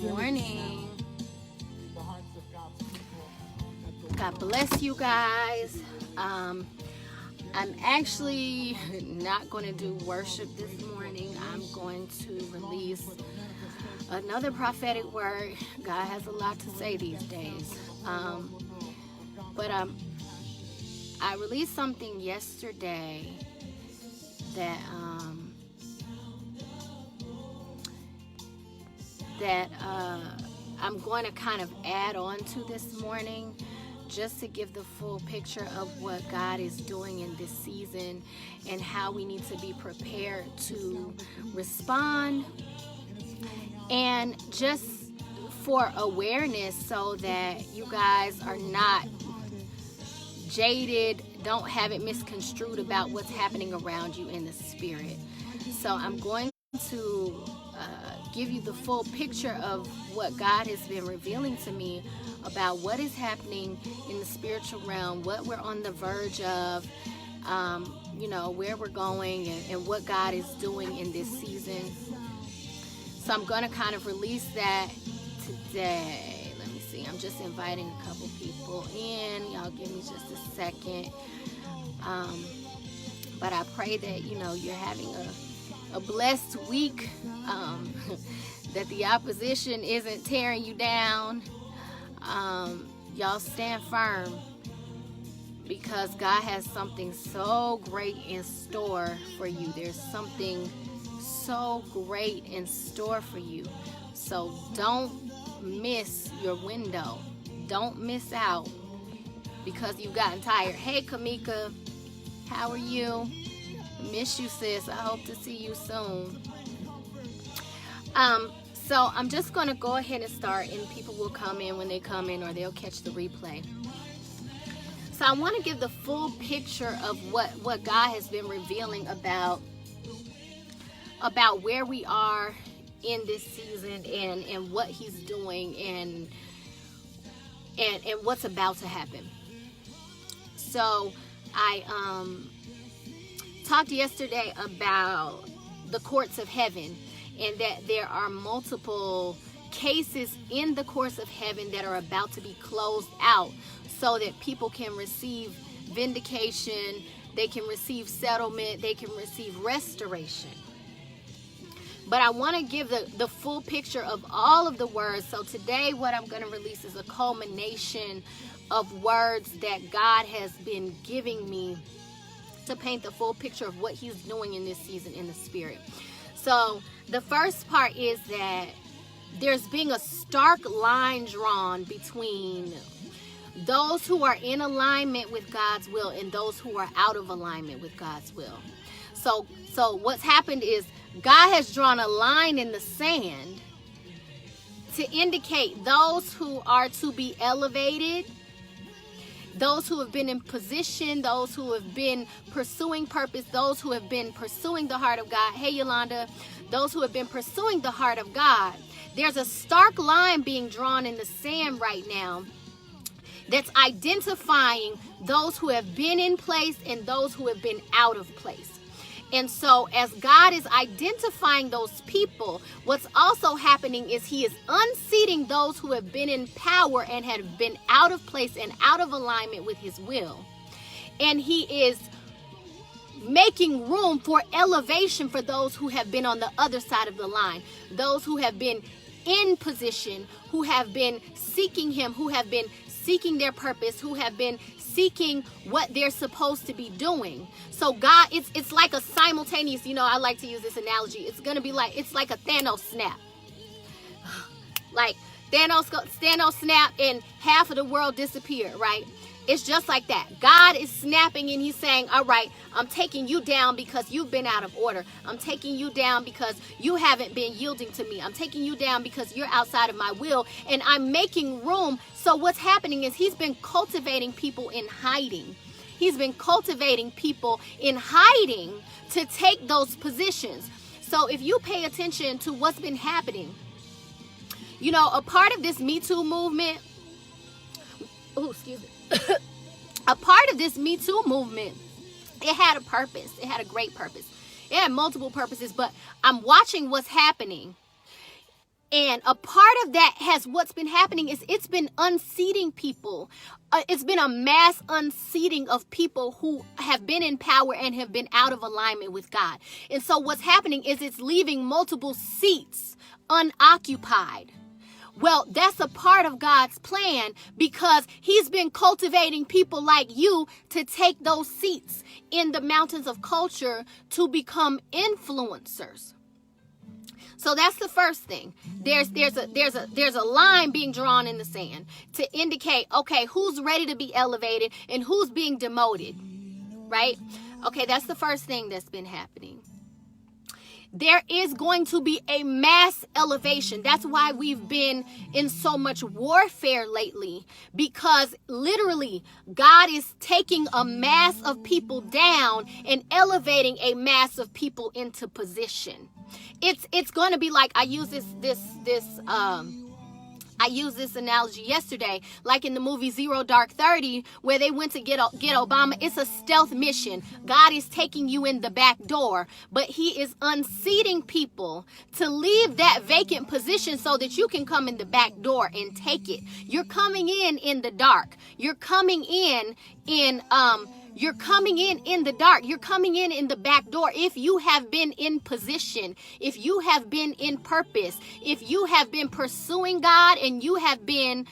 morning. God bless you guys. I'm actually not going to do worship this morning. I'm going to release another prophetic word. God has a lot to say these days. But I released something yesterday that I'm going to kind of add on to this morning, just to give the full picture of what God is doing in this season and how we need to be prepared to respond, and just for awareness so that you guys are not jaded, don't have it misconstrued about what's happening around you in the spirit. So I'm going to give you the full picture of what God has been revealing to me about what is happening in the spiritual realm, what we're on the verge of, where we're going, and what God is doing in this season. So I'm going to kind of release that today. Let me see. I'm just inviting a couple people in. Y'all give me just a second. But I pray that, you're having a blessed week, that the opposition isn't tearing you down. Y'all stand firm, because God has something so great in store for you. There's something so great in store for you. So don't miss your window. Don't miss out because you've gotten tired. Hey, Kamika, how are you? Miss you, sis. I hope to see you soon. So I'm just going to go ahead and start, and people will come in when they come in, or they'll catch the replay. So I want to give the full picture of what God has been revealing about where we are in this season, and what he's doing, and what's about to happen. So I talked yesterday about the courts of heaven, and that there are multiple cases in the courts of heaven that are about to be closed out, so that people can receive vindication, they can receive settlement, they can receive restoration. But I want to give the full picture of all of the words. So today what I'm going to release is a culmination of words that God has been giving me to paint the full picture of what he's doing in this season in the spirit. So the first part is that there's being a stark line drawn between those who are in alignment with God's will and those who are out of alignment with God's will. So what's happened is God has drawn a line in the sand to indicate those who are to be elevated, those who have been in position, those who have been pursuing purpose, those who have been pursuing the heart of God. Hey, Yolanda, those who have been pursuing the heart of God. There's a stark line being drawn in the sand right now that's identifying those who have been in place and those who have been out of place. And so as God is identifying those people, what's also happening is he is unseating those who have been in power and have been out of place and out of alignment with his will. And he is making room for elevation for those who have been on the other side of the line, those who have been in position, who have been seeking him, who have been seeking their purpose, who have been seeking what they're supposed to be doing. So God, it's like a simultaneous, I like to use this analogy. It's like a Thanos snap. Like Thanos snap and half of the world disappeared, right? It's just like that. God is snapping and he's saying, all right, I'm taking you down because you've been out of order. I'm taking you down because you haven't been yielding to me. I'm taking you down because you're outside of my will, and I'm making room. So what's happening is he's been cultivating people in hiding. He's been cultivating people in hiding to take those positions. So if you pay attention to what's been happening, a part of this Me Too movement, a part of this Me Too movement, it had a purpose. It had a great purpose. It had multiple purposes, but I'm watching what's happening. And a part of that has what's been happening is it's been unseating people. It's been a mass unseating of people who have been in power and have been out of alignment with God. And so what's happening is it's leaving multiple seats unoccupied. Well, that's a part of God's plan because he's been cultivating people like you to take those seats in the mountains of culture to become influencers. So that's the first thing. There's a line being drawn in the sand to indicate, okay, who's ready to be elevated and who's being demoted, right? Okay, that's the first thing that's been happening. There is going to be a mass elevation. That's why we've been in so much warfare lately, because literally God is taking a mass of people down and elevating a mass of people into position. It's going to be like, I use this analogy yesterday, like in the movie Zero Dark 30, where they went to get Obama. It's a stealth mission. God is taking you in the back door, but he is unseating people to leave that vacant position so that you can come in the back door and take it. You're coming in the dark. You're coming in the dark. You're coming in the back door. If you have been in position, if you have been in purpose, if you have been pursuing God and you have been,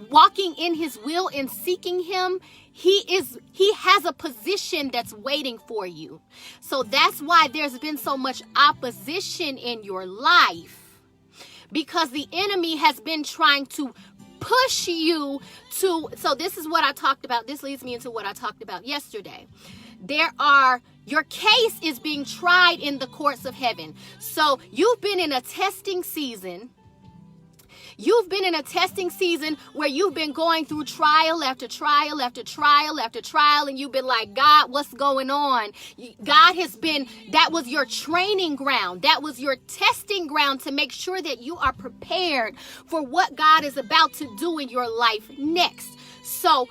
walking in his will and seeking him, he has a position that's waiting for you. So that's why there's been so much opposition in your life, because the enemy has been trying to push you to, so this is what I talked about. This leads me into what I talked about yesterday. Your case is being tried in the courts of heaven. So you've been in a testing season. You've been in a testing season where you've been going through trial after trial after trial after trial, and you've been like, God, what's going on? That was your training ground. That was your testing ground to make sure that you are prepared for what God is about to do in your life next. So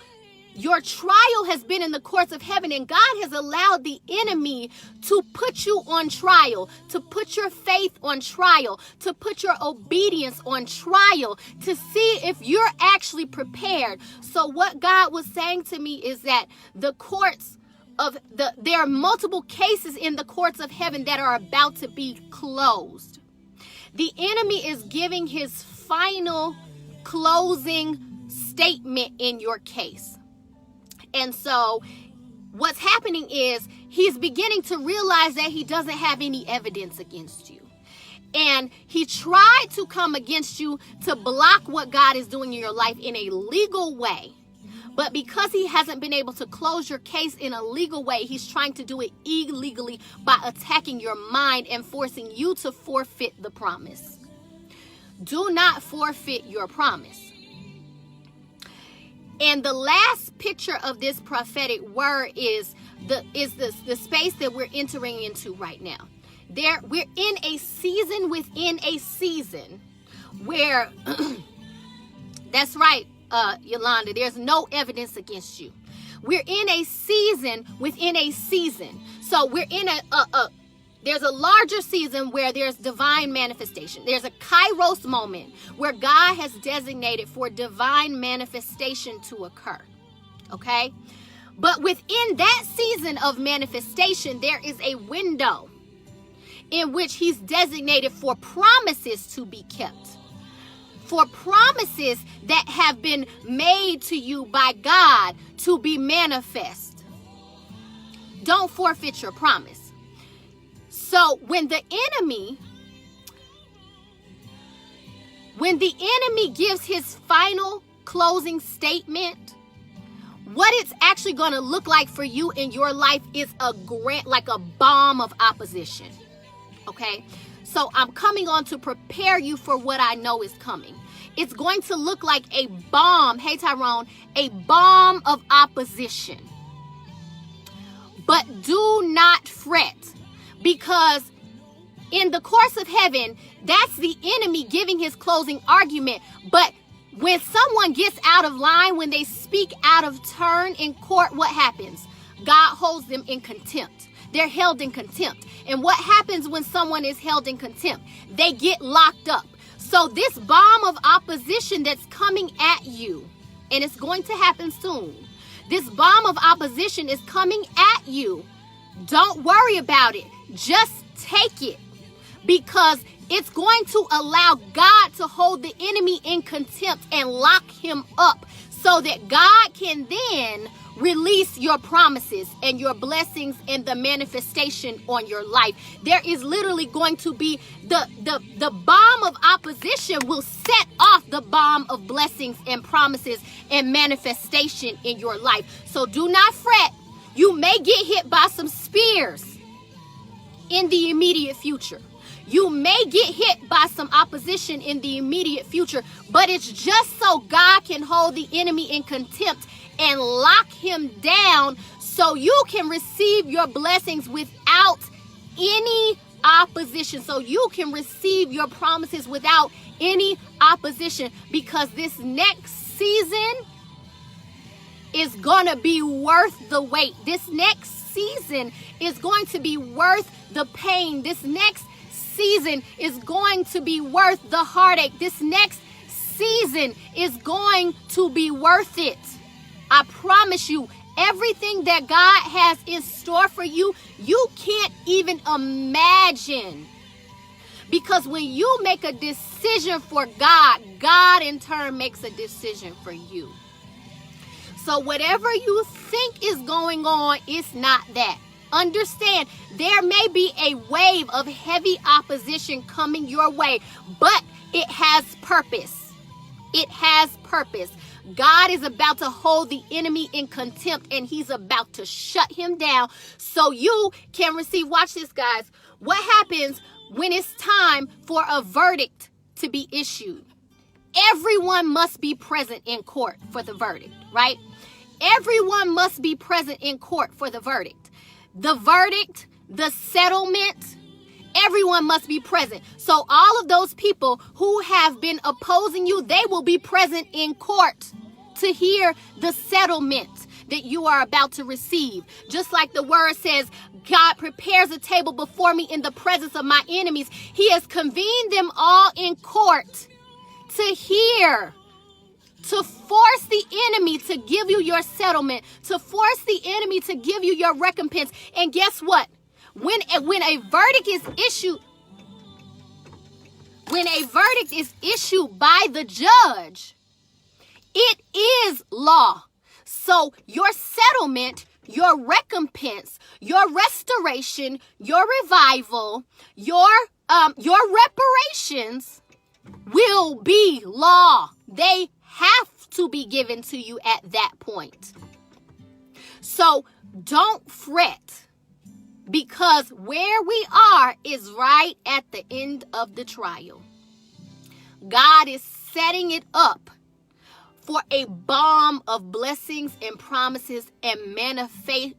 your trial has been in the courts of heaven, and God has allowed the enemy to put you on trial, to put your faith on trial, to put your obedience on trial, to see if you're actually prepared. So what God was saying to me is that there are multiple cases in the courts of heaven that are about to be closed. The enemy is giving his final closing statement in your case. And so what's happening is he's beginning to realize that he doesn't have any evidence against you. And he tried to come against you to block what God is doing in your life in a legal way. But because he hasn't been able to close your case in a legal way, he's trying to do it illegally by attacking your mind and forcing you to forfeit the promise. Do not forfeit your promise. And the last picture of this prophetic word is the space that we're entering into right now. We're in a season within a season where, that's right, Yolanda, there's no evidence against you. We're in a season within a season. So we're in there's a larger season where there's divine manifestation. There's a Kairos moment where God has designated for divine manifestation to occur. Okay? But within that season of manifestation, there is a window in which he's designated for promises to be kept. For promises that have been made to you by God to be manifest. Don't forfeit your promise. So when the enemy gives his final closing statement, what it's actually going to look like for you in your life is like a bomb of opposition. Okay? So I'm coming on to prepare you for what I know is coming. It's going to look like a bomb. Hey, Tyrone, a bomb of opposition. But do not fret. Because in the course of heaven, that's the enemy giving his closing argument. But when someone gets out of line, when they speak out of turn in court, what happens? God holds them in contempt. They're held in contempt. And what happens when someone is held in contempt? They get locked up. So this bomb of opposition that's coming at you, and it's going to happen soon. This bomb of opposition is coming at you. Don't worry about it. Just take it, because it's going to allow God to hold the enemy in contempt and lock him up so that God can then release your promises and your blessings and the manifestation on your life. There is literally going to be the bomb of opposition will set off the bomb of blessings and promises and manifestation in your life. So do not fret. You may get hit by some spears in the immediate future. You may get hit by some opposition in the immediate future, but it's just so God can hold the enemy in contempt and lock him down so you can receive your blessings without any opposition. So you can receive your promises without any opposition, because this next season is going to be worth the wait. This next season is going to be worth the pain. This next season is going to be worth the heartache. This next season is going to be worth it. I promise you, everything that God has in store for you, you can't even imagine. Because when you make a decision for God, God in turn makes a decision for you. So whatever you think is going on, it's not that. Understand, there may be a wave of heavy opposition coming your way, but it has purpose. It has purpose. God is about to hold the enemy in contempt, and he's about to shut him down so you can receive. Watch this, guys. What happens when it's time for a verdict to be issued? Everyone must be present in court for the verdict, right? Everyone must be present in court for the verdict. The verdict, the settlement, everyone must be present. So all of those people who have been opposing you, they will be present in court to hear the settlement that you are about to receive. Just like the word says, God prepares a table before me in the presence of my enemies. He has convened them all in court to hear, to force the enemy to give you your settlement, to force the enemy to give you your recompense. And guess what? When a verdict is issued by the judge, it is law. So your settlement, your recompense, your restoration, your revival, your reparations will be law. They have to be given to you at that point. So don't fret, because where we are is right at the end of the trial. God is setting it up for a bomb of blessings and promises and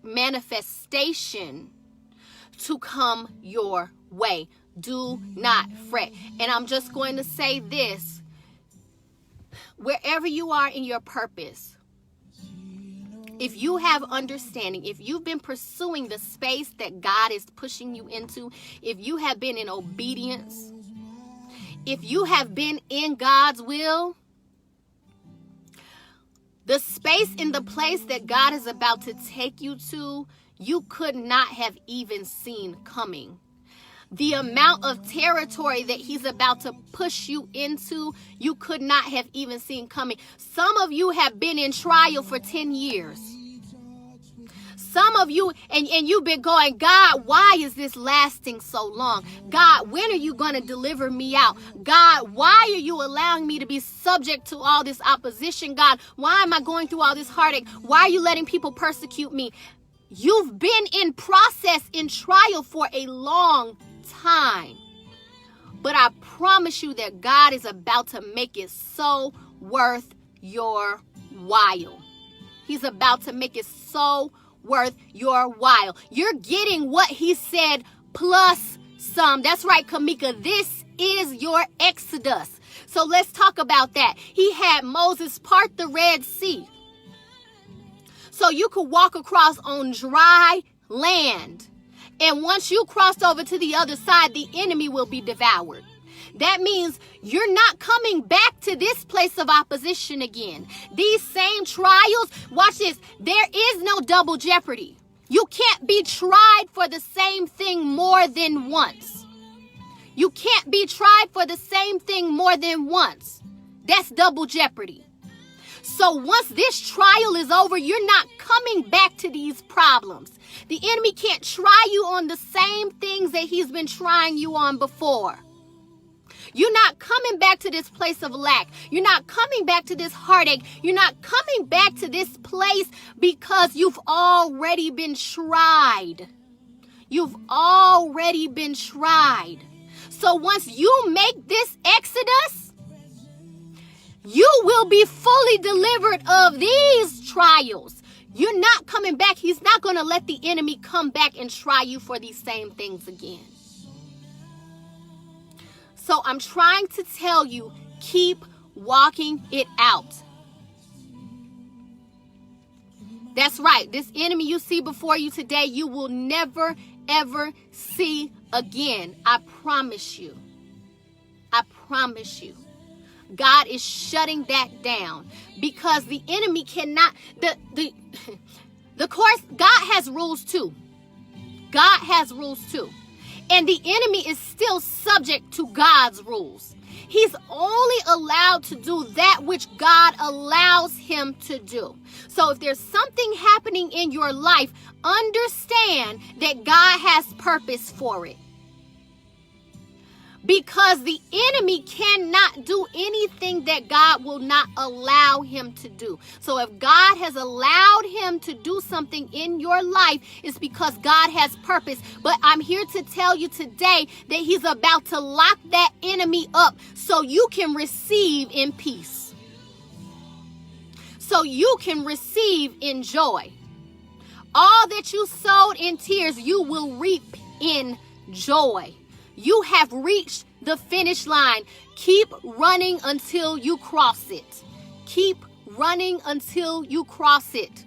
manifestation to come your way. Do not fret. And I'm just going to say this. Wherever you are in your purpose, if you have understanding, if you've been pursuing the space that God is pushing you into, if you have been in obedience, if you have been in God's will, the space in the place that God is about to take you to, you could not have even seen coming. The amount of territory that he's about to push you into, you could not have even seen coming. Some of you have been in trial for 10 years. Some of you, and you've been going, God, why is this lasting so long? God, when are you going to deliver me out? God, why are you allowing me to be subject to all this opposition? God, why am I going through all this heartache? Why are you letting people persecute me? You've been in process, in trial for a long time. But I promise you that God is about to make it so worth your while. He's about to make it so worth your while. You're getting what he said plus some. That's right, Kamika. This is your Exodus. So let's talk about that. He had Moses part the Red Sea so you could walk across on dry land. And once you cross over to the other side, the enemy will be devoured. That means you're not coming back to this place of opposition again. These same trials, watch this, there is no double jeopardy. You can't be tried for the same thing more than once. You can't be tried for the same thing more than once. That's double jeopardy. So once this trial is over, you're not coming back to these problems. The enemy can't try you on the same things that he's been trying you on before. You're not coming back to this place of lack. You're not coming back to this heartache. You're not coming back to this place because you've already been tried. You've already been tried. So once you make this exodus, you will be fully delivered of these trials. You're not coming back. He's not going to let the enemy come back and try you for these same things again. So I'm trying to tell you, keep walking it out. That's right. This enemy you see before you today, you will never, ever see again. I promise you. I promise you. God is shutting that down because the enemy cannot, the course, God has rules too. God has rules too. And the enemy is still subject to God's rules. He's only allowed to do that which God allows him to do. So if there's something happening in your life, understand that God has purpose for it. Because the enemy cannot do anything that God will not allow him to do. So if God has allowed him to do something in your life, it's because God has purpose. But I'm here to tell you today that he's about to lock that enemy up so you can receive in peace. So you can receive in joy. All that you sowed in tears, you will reap in joy. You have reached the finish line. Keep running until you cross it. Keep running until you cross it.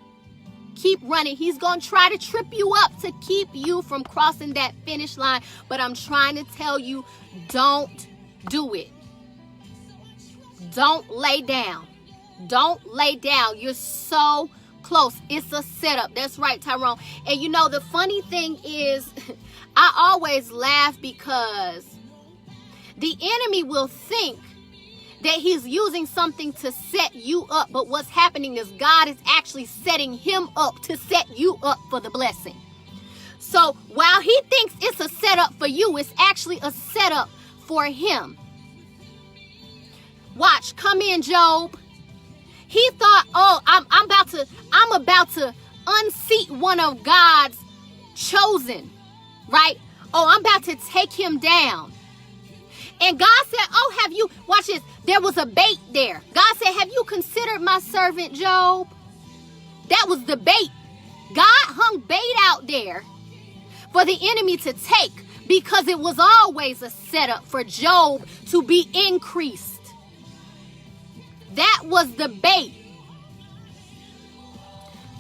Keep running. He's going to try to trip you up to keep you from crossing that finish line. But I'm trying to tell you, don't do it. Don't lay down. Don't lay down. You're so close. It's a setup. That's right, Tyrone. And you know, the funny thing is, I always laugh because the enemy will think that he's using something to set you up. But what's happening is God is actually setting him up to set you up for the blessing. So while he thinks it's a setup for you, it's actually a setup for him. Watch, come in, Job. He thought, oh, I'm about to unseat one of God's chosen, right? Oh, I'm about to take him down. And God said, oh, have you, watch this, there was a bait there. God said, have you considered my servant Job? That was the bait. God hung bait out there for the enemy to take because it was always a setup for Job to be increased. That was the bait.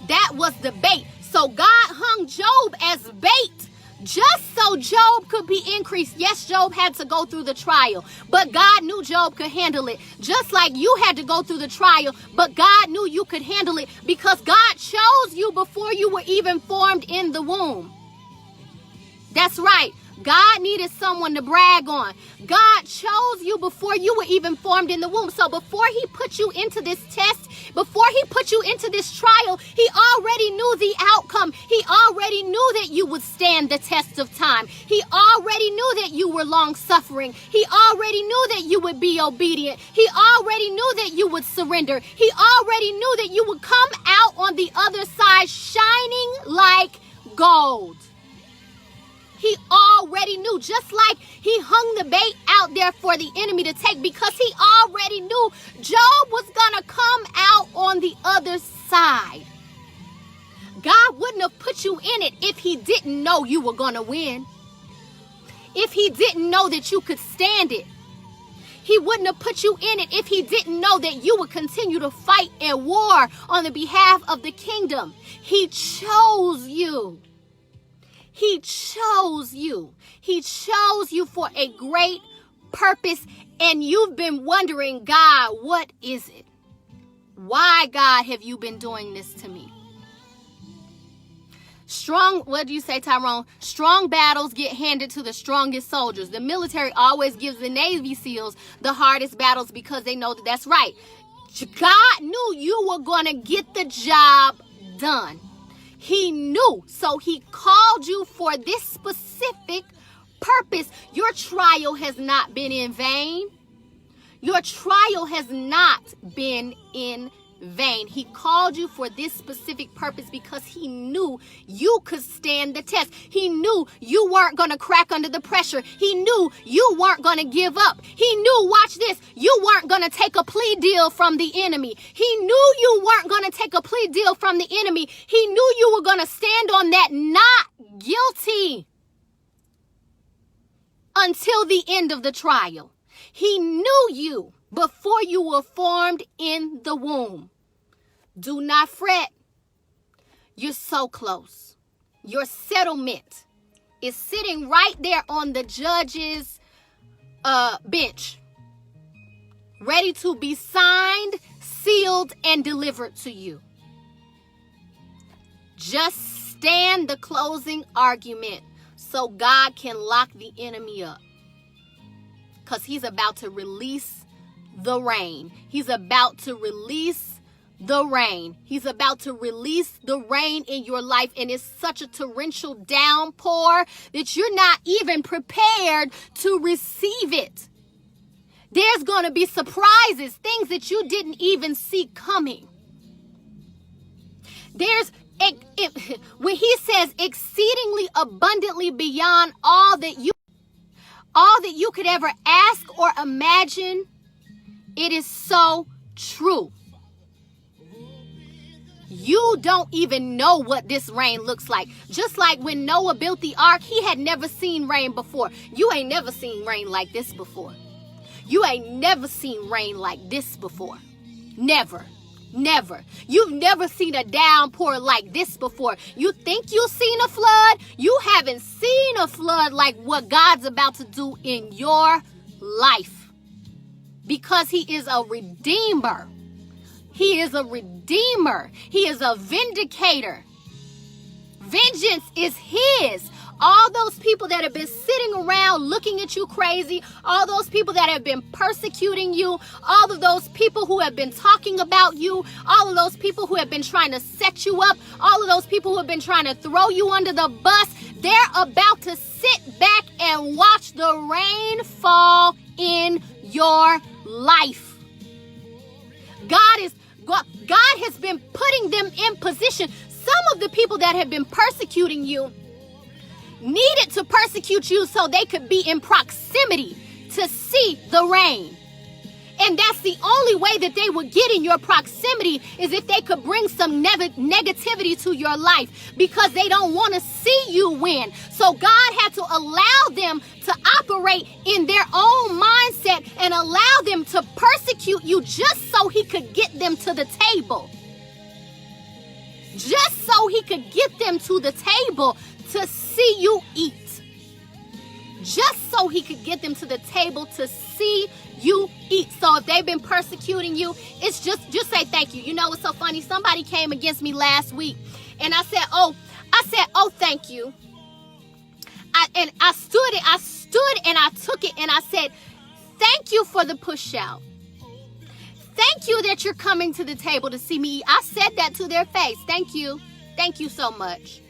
That was the bait. So God hung Job as bait just so Job could be increased. Yes, Job had to go through the trial, but God knew Job could handle it. Just like you had to go through the trial, but God knew you could handle it because God chose you before you were even formed in the womb. That's right. God needed someone to brag on. God chose you before you were even formed in the womb. So before he put you into this test, before he put you into this trial, he already knew the outcome. He already knew that you would stand the test of time. He already knew that you were long suffering. He already knew that you would be obedient. He already knew that you would surrender. He already knew that you would come out on the other side shining like gold. He already knew, just like he hung the bait out there for the enemy to take, because he already knew Job was going to come out on the other side. God wouldn't have put you in it if he didn't know you were going to win. If he didn't know that you could stand it. He wouldn't have put you in it if he didn't know that you would continue to fight and war on the behalf of the kingdom. He chose you. He chose you. He chose you for a great purpose, and you've been wondering, God, what is it? Why, God, have you been doing this to me? What do you say, Tyrone? Strong battles get handed to the strongest soldiers. The military always gives the Navy SEALs the hardest battles because they know that that's right. God knew you were going to get the job done. He knew. So he called you for this specific purpose. Your trial has not been in vain. Your trial has not been in vain. He called you for this specific purpose because he knew you could stand the test. He knew you weren't going to crack under the pressure. He knew you weren't going to give up. He knew, watch this, you weren't going to take a plea deal from the enemy. He knew you weren't going to take a plea deal from the enemy. He knew you were going to stand on that not guilty until the end of the trial. He knew you before you were formed in the womb. Do not fret. You're so close. Your settlement is sitting right there on the judge's bench, ready to be signed, sealed, and delivered to you. Just stand the closing argument so God can lock the enemy up. Because he's about to release the rain. He's about to release the rain. He's about to release the rain in your life. And it's such a torrential downpour that you're not even prepared to receive it. There's going to be surprises, things that you didn't even see coming. When he says exceedingly abundantly beyond all that you could ever ask or imagine, it is so true. You don't even know what this rain looks like. Just like when Noah built the ark, he had never seen rain before. You ain't never seen rain like this before. You ain't never seen rain like this before. Never. Never. You've never seen a downpour like this before. You think you've seen a flood? You haven't seen a flood like what God's about to do in your life. Because he is a redeemer. He is a redeemer. He is a vindicator. Vengeance is his. All those people that have been sitting around looking at you crazy, all those people that have been persecuting you, all of those people who have been talking about you, all of those people who have been trying to set you up, all of those people who have been trying to throw you under the bus, they're about to sit back and watch the rain fall in your life. God has been putting them in position. Some of the people that have been persecuting you needed to persecute you so they could be in proximity to see the rain. And that's the only way that they would get in your proximity, is if they could bring some negativity to your life, because they don't want to see you win. So God had to allow them to operate in their own mindset and allow them to persecute you just so he could get them to the table. Just so he could get them to the table to see you eat. Just so he could get them to the table to see you eat. So if they've been persecuting you, it's just say thank you. You know what's so funny? Somebody came against me last week, and I said, oh, thank you. I stood and I took it and I said, thank you for the push out. Thank you that you're coming to the table to see me eat. I said that to their face. Thank you. Thank you so much.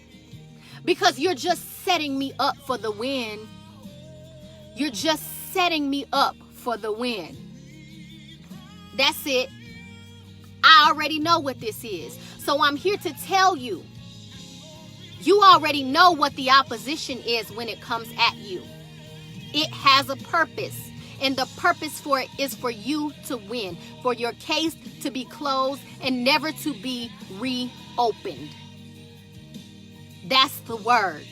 Because you're just setting me up for the win. You're just setting me up for the win. That's it. I already know what this is. So I'm here to tell you, you already know what the opposition is when it comes at you. It has a purpose. And the purpose for it is for you to win, for your case to be closed and never to be reopened. That's the word.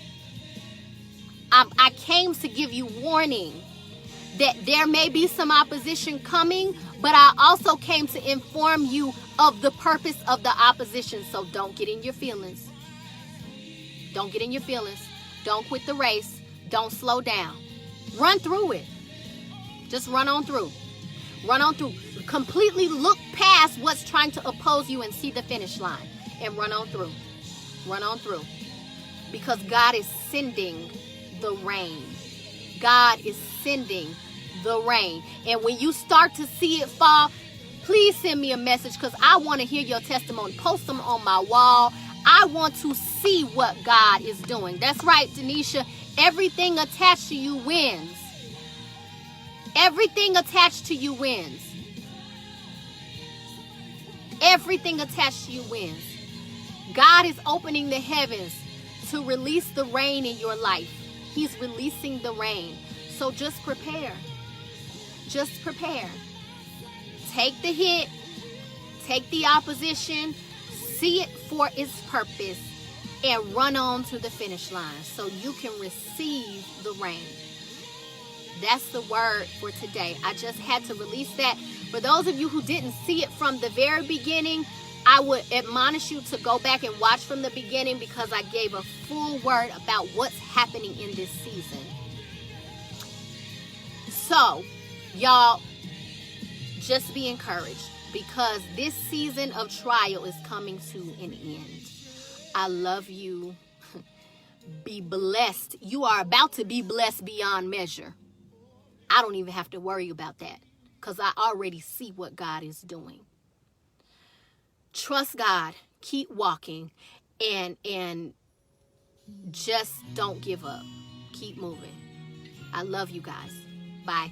I came to give you warning that there may be some opposition coming, but I also came to inform you of the purpose of the opposition. So don't get in your feelings. Don't get in your feelings. Don't quit the race. Don't slow down. Run through it. Just run on through. Run on through. Completely look past what's trying to oppose you and see the finish line. And run on through. Run on through. Because God is sending the rain. God is sending the rain. And when you start to see it fall, please send me a message, because I want to hear your testimony. Post them on my wall. I want to see what God is doing. That's right, Denisha. Everything attached to you wins. Everything attached to you wins. Everything attached to you wins. God is opening the heavens to release the rain in your life. He's releasing the rain. So just prepare. Just prepare. Take the hit. Take the opposition. See it for its purpose. And run on to the finish line so you can receive the rain. That's the word for today. I just had to release that. For those of you who didn't see it from the very beginning, I would admonish you to go back and watch from the beginning, because I gave a full word about what's happening in this season. So, y'all, just be encouraged, because this season of trial is coming to an end. I love you. Be blessed. You are about to be blessed beyond measure. I don't even have to worry about that, because I already see what God is doing. Trust God. Keep walking. And just don't give up. Keep moving. I love you guys. Bye.